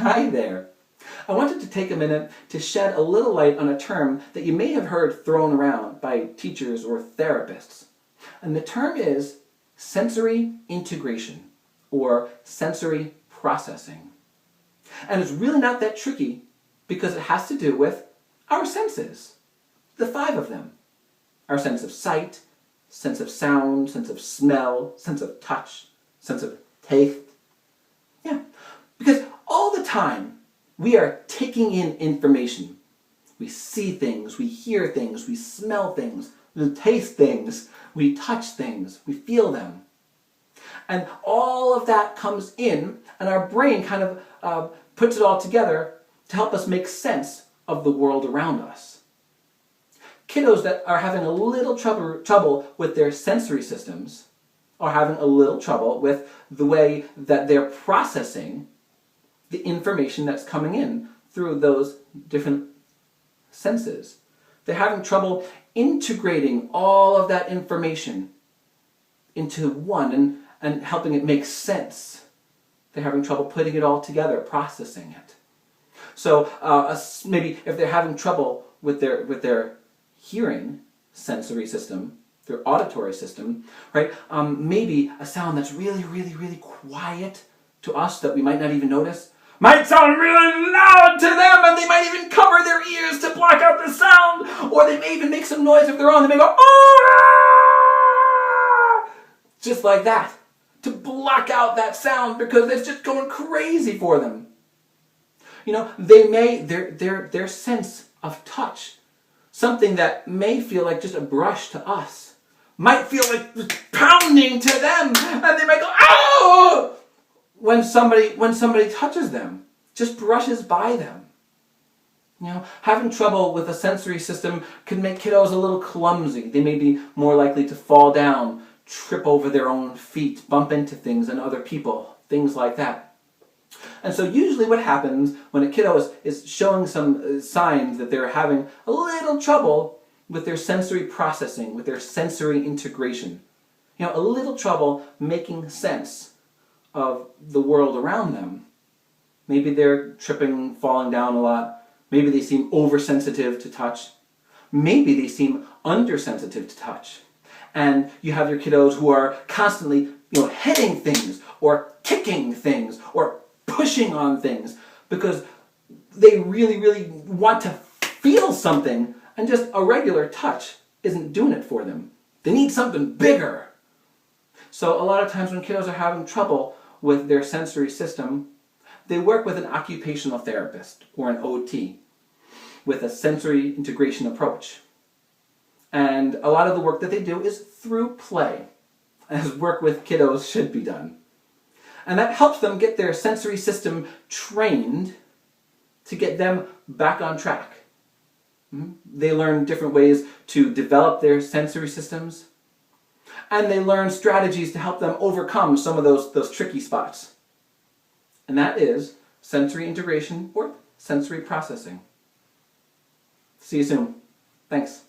Hi there. I wanted to take a minute to shed a little light on a term that you may have heard thrown around by teachers or therapists. And the term is sensory integration or sensory processing. And it's really not that tricky because it has to do with our senses, the 5 of them. Our sense of sight, sense of sound, sense of smell, sense of touch, sense of taste. Yeah, because all the time we are taking in information. We see things, we hear things, we smell things, we taste things, we touch things, we feel them. And all of that comes in, and our brain kind of puts it all together to help us make sense of the world around us. Kiddos that are having a little trouble with their sensory systems are having a little trouble with the way that they're processing the information that's coming in through those different senses. They're having trouble integrating all of that information into one and helping it make sense. They're having trouble putting it all together, processing it. So maybe if they're having trouble with their hearing sensory system, their auditory system, right? Maybe a sound that's really, really, really quiet to us that we might not even notice might sound really loud to them, and they might even cover their ears to block out the sound, or they may even make some noise if they're on. They may go, "Oh!" Just like that, to block out that sound because it's just going crazy for them. You know, they may their sense of touch, something that may feel like just a brush to us, might feel like pounding to them, and they might go, "Oh!" when somebody touches them, just brushes by them. You know, having trouble with a sensory system can make kiddos a little clumsy. They may be more likely to fall down, trip over their own feet, bump into things and other people, things like that. And so usually what happens when a kiddo is showing some signs that they're having a little trouble with their sensory processing, with their sensory integration, you know, a little trouble making sense of the world around them. Maybe they're tripping, falling down a lot. Maybe they seem oversensitive to touch. Maybe they seem undersensitive to touch. And you have your kiddos who are constantly, hitting things or kicking things or pushing on things because they really, really want to feel something, and just a regular touch isn't doing it for them. They need something bigger. So a lot of times when kiddos are having trouble with their sensory system, they work with an occupational therapist or an OT with a sensory integration approach. And a lot of the work that they do is through play, as work with kiddos should be done. And that helps them get their sensory system trained to get them back on track. They learn different ways to develop their sensory systems, and they learn strategies to help them overcome some of those tricky spots. And that is sensory integration or sensory processing. See you soon. Thanks.